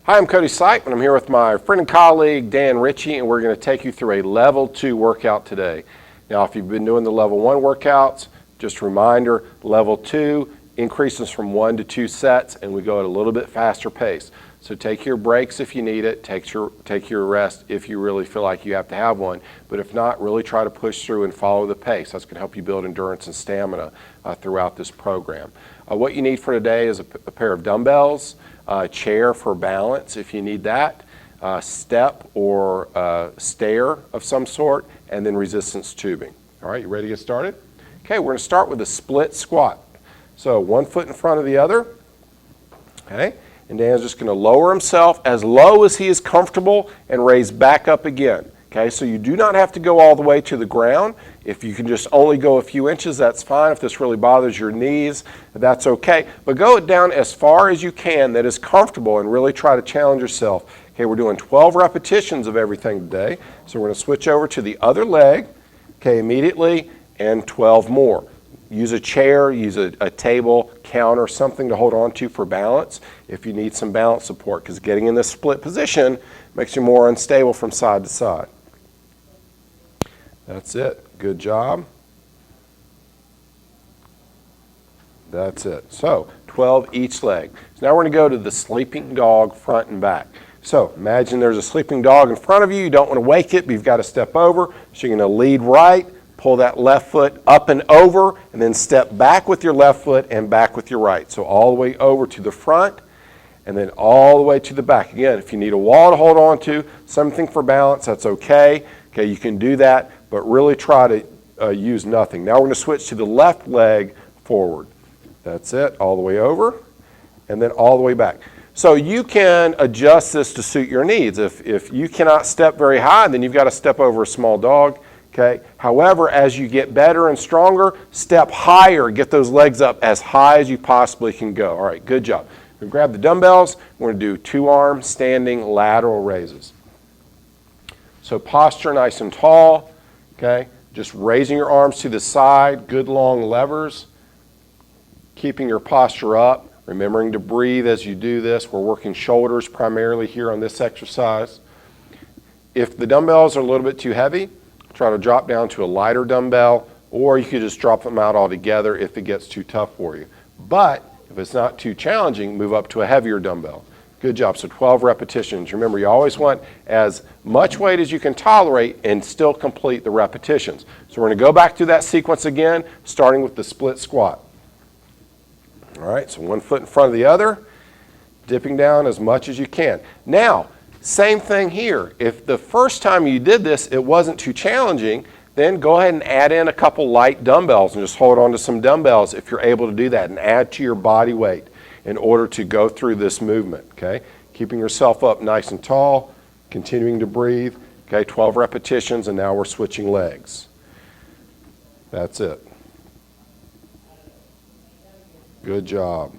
Hi, I'm Cody Sipe, and I'm here with my friend and colleague, Dan Ritchie, and we're going to take you through a level 2 workout today. Now, if you've been doing the level 1 workouts, just a reminder, level 2 increases from 1 to 2 sets, and we go at a little bit faster pace. So take your breaks if you need it, take your rest if you really feel like you have to have one, but if not, really try to push through and follow the pace. That's going to help you build endurance and stamina throughout this program. What you need for today is a pair of dumbbells, a chair for balance if you need that, a step or a stair of some sort, and then resistance tubing. All right, you ready to get started? Okay, we're going to start with a split squat. So one foot in front of the other, okay? And Dan's just going to lower himself as low as he is comfortable and raise back up again. Okay, so you do not have to go all the way to the ground. If you can just only go a few inches, that's fine. If this really bothers your knees, that's okay. But go down as far as you can that is comfortable and really try to challenge yourself. Okay, we're doing 12 repetitions of everything today. So we're going to switch over to the other leg, okay, immediately, and 12 more. Use a chair, use a table, counter, something to hold on to for balance if you need some balance support, because getting in this split position makes you more unstable from side to side. That's it. Good job. That's it. So 12 each leg. So now we're going to go to the sleeping dog front and back. So imagine there's a sleeping dog in front of you. You don't want to wake it, but you've got to step over. So you're going to lead right, pull that left foot up and over, and then step back with your left foot and back with your right. So all the way over to the front and then all the way to the back. Again, if you need a wall to hold on to, something for balance, that's okay. Okay, you can do that, but really try to use nothing. Now we're going to switch to the left leg forward. That's it, all the way over, and then all the way back. So you can adjust this to suit your needs. If you cannot step very high, then you've got to step over a small dog. Okay. However, as you get better and stronger, step higher. Get those legs up as high as you possibly can go. All right, good job. We're going to grab the dumbbells. We're going to do 2-arm standing lateral raises. So posture nice and tall. Okay. Just raising your arms to the side. Good long levers. Keeping your posture up. Remembering to breathe as you do this. We're working shoulders primarily here on this exercise. If the dumbbells are a little bit too heavy, try to drop down to a lighter dumbbell, or you could just drop them out altogether if it gets too tough for you. But if it's not too challenging, move up to a heavier dumbbell. Good job. So 12 repetitions. Remember, you always want as much weight as you can tolerate and still complete the repetitions. So we're going to go back through that sequence again, starting with the split squat. All right, so one foot in front of the other, dipping down as much as you can. Now, same thing here. If the first time you did this, it wasn't too challenging, then go ahead and add in a couple light dumbbells and just hold on to some dumbbells if you're able to do that and add to your body weight in order to go through this movement, okay? Keeping yourself up nice and tall, continuing to breathe, okay? 12 repetitions, and now we're switching legs. That's it. Good job.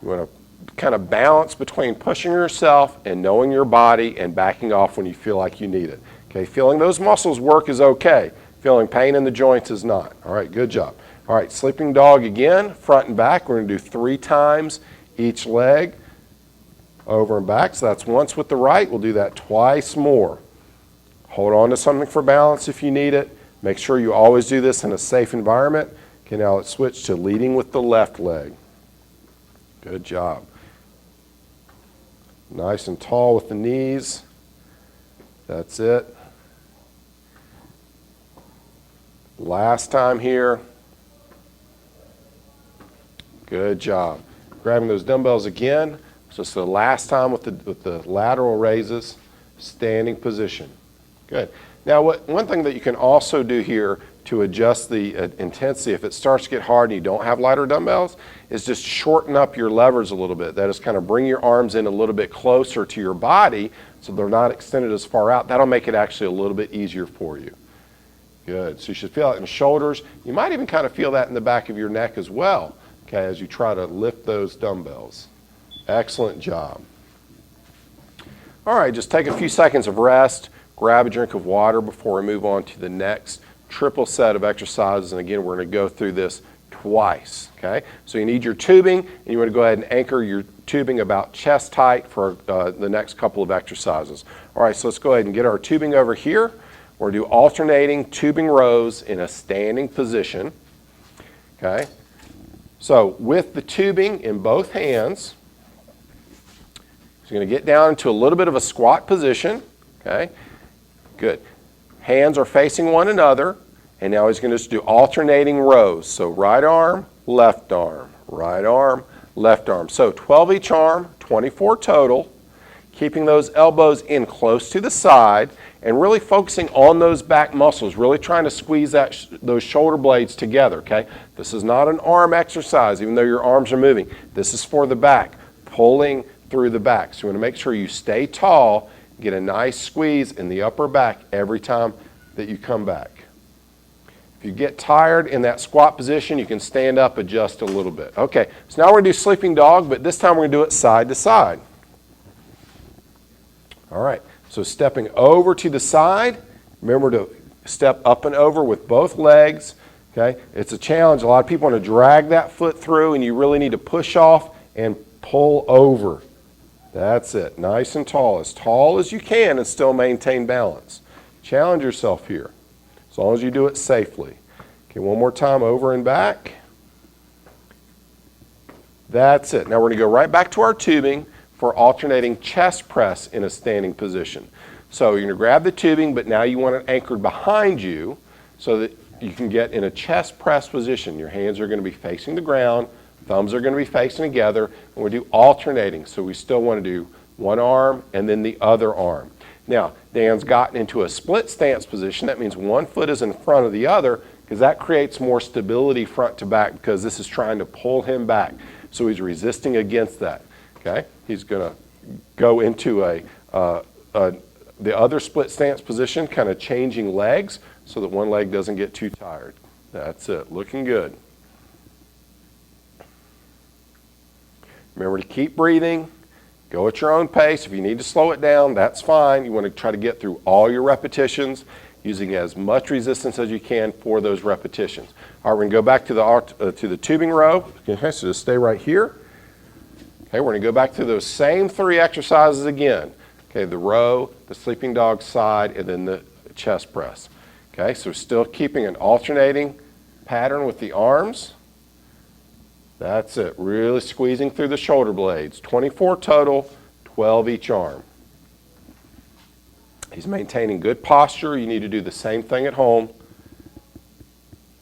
You want to kind of balance between pushing yourself and knowing your body and backing off when you feel like you need it. Okay, feeling those muscles work is okay. Feeling pain in the joints is not. All right, good job. All right, sleeping dog again, front and back. We're going to do 3 times each leg, over and back. So that's once with the right. We'll do that twice more. Hold on to something for balance if you need it. Make sure you always do this in a safe environment. Okay, now let's switch to leading with the left leg. Good job. Nice and tall with the knees. That's it. Last time here. Good job. Grabbing those dumbbells again. So it's the last time with the lateral raises, standing position. Good. Now one thing that you can also do here to adjust the intensity, if it starts to get hard and you don't have lighter dumbbells, is just shorten up your levers a little bit. That is kind of bring your arms in a little bit closer to your body so they're not extended as far out. That'll make it actually a little bit easier for you. Good. So you should feel it in the shoulders. You might even kind of feel that in the back of your neck as well, okay, as you try to lift those dumbbells. Excellent job. All right, just take a few seconds of rest. Grab a drink of water before we move on to the next triple set of exercises. And again, we're going to go through this twice, okay? So you need your tubing, and you want to go ahead and anchor your tubing about chest height for the next couple of exercises. All right, so let's go ahead and get our tubing over here. We're going to do alternating tubing rows in a standing position, okay? So with the tubing in both hands, he's going to get down into a little bit of a squat position, okay? Good. Hands are facing one another, and now he's going to just do alternating rows. So right arm, left arm, right arm, left arm. So 12 each arm, 24 total, keeping those elbows in close to the side and really focusing on those back muscles, really trying to squeeze those shoulder blades together, okay? This is not an arm exercise, even though your arms are moving. This is for the back, pulling through the back. So you want to make sure you stay tall, get a nice squeeze in the upper back every time that you come back. If you get tired in that squat position, you can stand up, adjust a little bit. Okay, so now we're going to do sleeping dog, but this time we're going to do it side to side. All right, so stepping over to the side, remember to step up and over with both legs. Okay, it's a challenge. A lot of people want to drag that foot through, and you really need to push off and pull over. That's it, nice and tall as you can, and still maintain balance. Challenge yourself here, as long as you do it safely. Okay, one more time, over and back. That's it. Now we're going to go right back to our tubing for alternating chest press in a standing position. So you're going to grab the tubing, but now you want it anchored behind you so that you can get in a chest press position. Your hands are going to be facing the ground, thumbs are going to be facing together, and we'll do alternating. So we still want to do one arm and then the other arm. Now, Dan's gotten into a split stance position. That means one foot is in front of the other, because that creates more stability front to back, because this is trying to pull him back. So he's resisting against that. Okay? He's going to go into the other split stance position, kind of changing legs so that one leg doesn't get too tired. That's it. Looking good. Remember to keep breathing. Go at your own pace. If you need to slow it down, that's fine. You want to try to get through all your repetitions using as much resistance as you can for those repetitions. All right, we're going to go back to the tubing row. Okay, so just stay right here. Okay, we're going to go back to those same three exercises again. Okay, the row, the sleeping dog side, and then the chest press. Okay, so still keeping an alternating pattern with the arms. That's it, really squeezing through the shoulder blades. 24 total, 12 each arm. He's maintaining good posture. You need to do the same thing at home.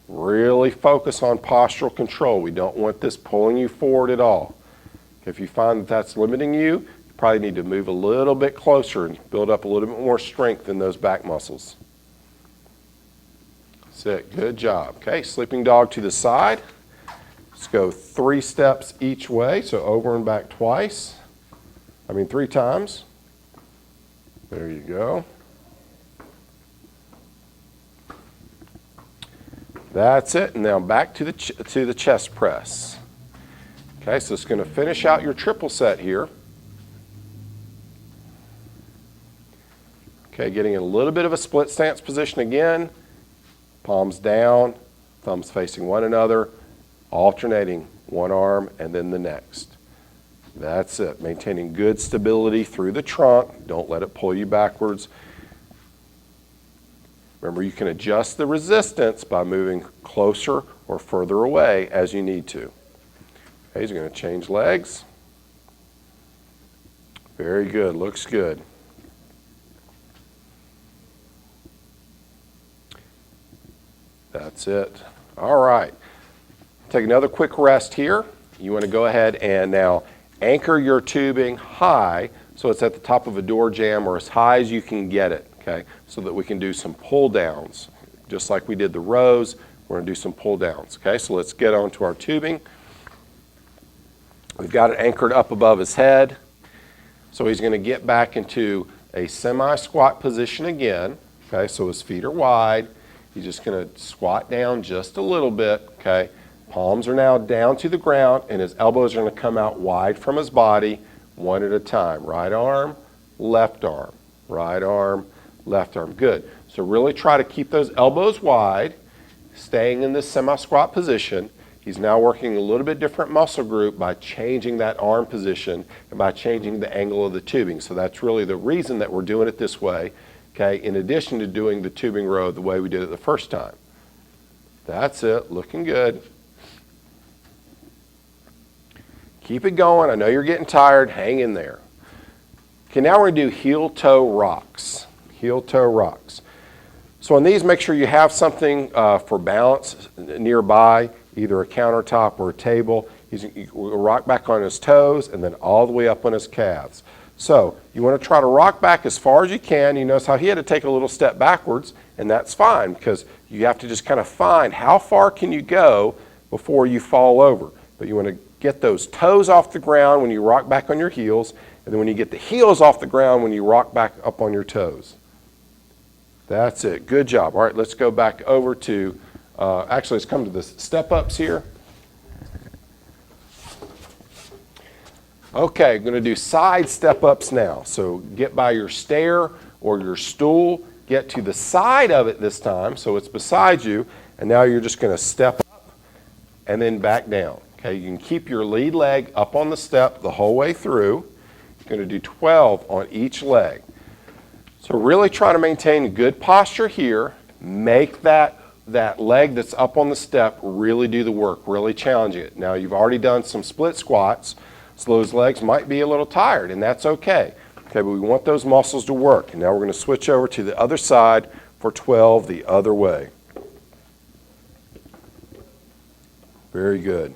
Really focus on postural control. We don't want this pulling you forward at all. If you find that that's limiting you, you probably need to move a little bit closer and build up a little bit more strength in those back muscles. That's it, good job. Okay, sleeping dog to the side. Let's go 3 steps each way, so over and back three times. There you go. That's it, and now back to the chest press. Okay, so it's going to finish out your triple set here. Okay, getting in a little bit of a split stance position again. Palms down, thumbs facing one another, alternating one arm and then the next. That's it. Maintaining good stability through the trunk. Don't let it pull you backwards. Remember, you can adjust the resistance by moving closer or further away as you need to. Okay, he's going to change legs. Very good. Looks good. That's it. All right. Take another quick rest here. You want to go ahead and now anchor your tubing high so it's at the top of a door jamb or as high as you can get it, okay, so that we can do some pull downs. Just like we did the rows, we're going to do some pull downs, okay? So let's get onto our tubing. We've got it anchored up above his head. So he's going to get back into a semi-squat position again, okay? So his feet are wide. He's just going to squat down just a little bit, okay? Palms are now down to the ground, and his elbows are going to come out wide from his body, one at a time. Right arm, left arm, right arm, left arm. Good. So really try to keep those elbows wide, staying in this semi-squat position. He's now working a little bit different muscle group by changing that arm position and by changing the angle of the tubing. So that's really the reason that we're doing it this way, okay, in addition to doing the tubing row the way we did it the first time. That's it, looking good. Keep it going. I know you're getting tired. Hang in there. Okay, now we're going to do heel-toe rocks. Heel-toe rocks. So on these, make sure you have something for balance nearby, either a countertop or a table. He's will rock back on his toes and then all the way up on his calves. So you want to try to rock back as far as you can. You notice how he had to take a little step backwards, and that's fine because you have to just kind of find how far can you go before you fall over. But you want to get those toes off the ground when you rock back on your heels, and then when you get the heels off the ground when you rock back up on your toes. That's it. Good job. All right, let's go back over to, actually let's come to the step-ups here. Okay, I'm going to do side step-ups now. So get by your stair or your stool, get to the side of it this time so it's beside you, and now you're just going to step up and then back down. Okay, you can keep your lead leg up on the step the whole way through. You're going to do 12 on each leg. So really try to maintain good posture here. Make that leg that's up on the step really do the work, really challenge it. Now you've already done some split squats, so those legs might be a little tired, and that's okay. Okay, but we want those muscles to work. And now we're going to switch over to the other side for 12 the other way. Very good.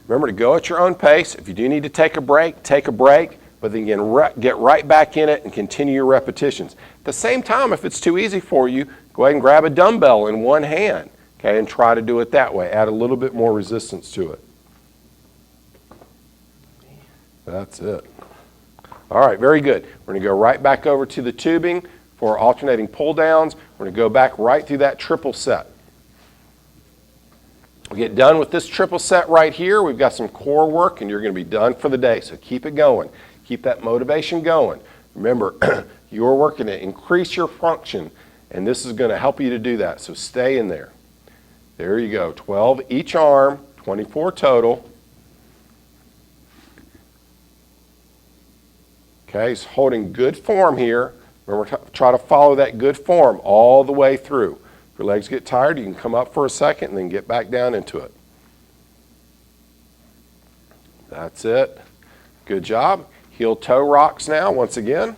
Remember to go at your own pace. If you do need to take a break, but then get right back in it and continue your repetitions. At the same time, if it's too easy for you, go ahead and grab a dumbbell in one hand, okay, and try to do it that way. Add a little bit more resistance to it. That's it. All right, very good. We're going to go right back over to the tubing for alternating pull downs. We're going to go back right through that triple set. We get done with this triple set right here. We've got some core work, and you're going to be done for the day. So keep it going. Keep that motivation going. Remember, you're working to increase your function, and this is going to help you to do that. So stay in there. There you go. 12 each arm, 24 total. Okay, so holding good form here. Remember, try to follow that good form all the way through. If your legs get tired, you can come up for a second and then get back down into it. That's it. Good job. Heel-toe rocks now, once again.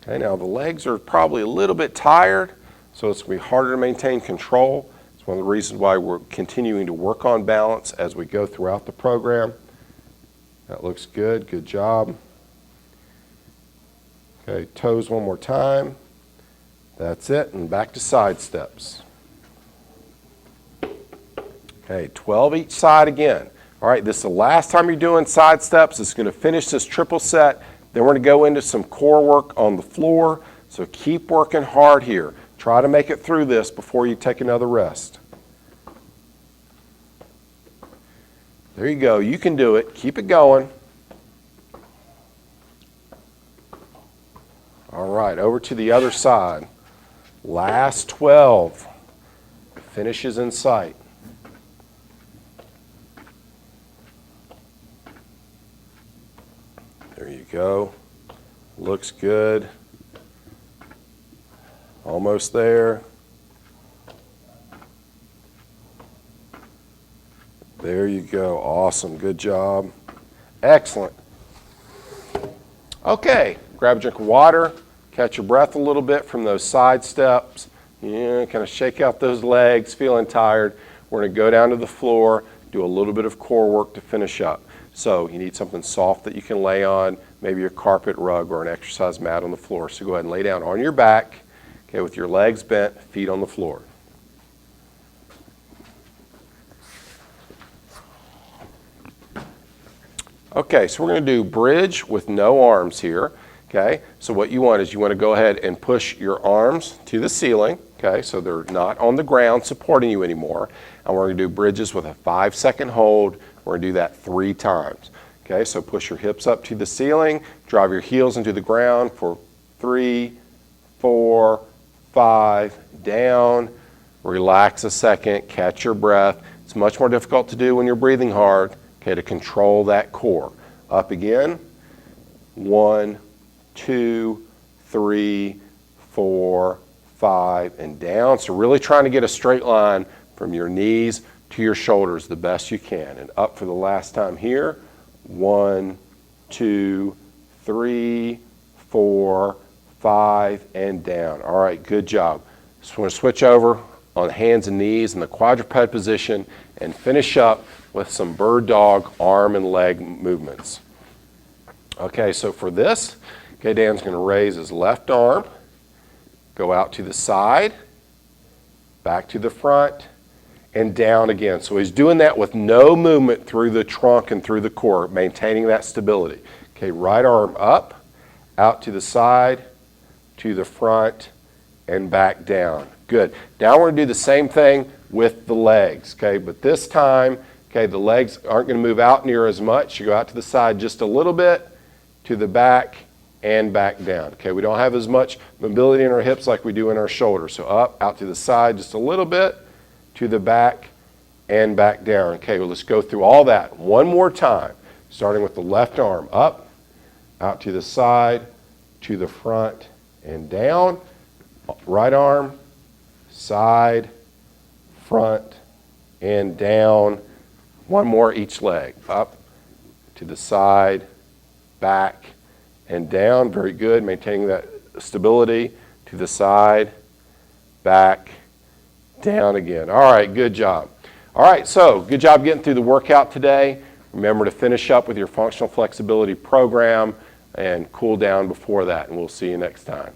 Okay, now the legs are probably a little bit tired, so it's going to be harder to maintain control. It's one of the reasons why we're continuing to work on balance as we go throughout the program. That looks good. Good job. Okay, toes one more time. That's it, and back to side steps. Okay, 12 each side again. All right, this is the last time you're doing side steps. It's going to finish this triple set. Then we're going to go into some core work on the floor. So keep working hard here. Try to make it through this before you take another rest. There you go. You can do it. Keep it going. All right, over to the other side. Last 12. Finishes in sight. There you go. Looks good. Almost there. There you go. Awesome. Good job. Excellent. Okay. Grab a drink of water. Catch your breath a little bit from those side steps. Yeah, kind of shake out those legs, feeling tired. We're going to go down to the floor, do a little bit of core work to finish up. So you need something soft that you can lay on, maybe a carpet rug or an exercise mat on the floor. So go ahead and lay down on your back, okay, with your legs bent, feet on the floor. Okay, so we're going to do bridge with no arms here. Okay, so what you want is you want to go ahead and push your arms to the ceiling. Okay, so they're not on the ground supporting you anymore. And we're going to do bridges with a 5-second hold. We're going to do that 3 times. Okay, so push your hips up to the ceiling, drive your heels into the ground for 3, 4, 5, down. Relax a second, catch your breath. It's much more difficult to do when you're breathing hard, okay, to control that core. Up again. 1, 2, 3, 4, 5, and down. So really trying to get a straight line from your knees to your shoulders the best you can. And up for the last time here. 1, 2, 3, 4, 5, and down. All right, good job. So we're going to switch over on hands and knees in the quadruped position and finish up with some bird dog arm and leg movements. Okay, so for this, okay, Dan's going to raise his left arm, go out to the side, back to the front, and down again. So he's doing that with no movement through the trunk and through the core, maintaining that stability. Okay, right arm up, out to the side, to the front, and back down. Good. Now we're going to do the same thing with the legs, okay? But this time, okay, the legs aren't going to move out near as much. You go out to the side just a little bit, to the back, and back down. Okay, we don't have as much mobility in our hips like we do in our shoulders. So up, out to the side just a little bit, to the back, and back down. Okay, well, let's go through all that one more time, starting with the left arm up, out to the side, to the front, and down. Right arm, side, front, and down. One more each leg. Up, to the side, back, and down. Very good. Maintaining that stability. To the side, back, down again. All right, good job. All right, so good job getting through the workout today. Remember to finish up with your functional flexibility program and cool down before that, and we'll see you next time.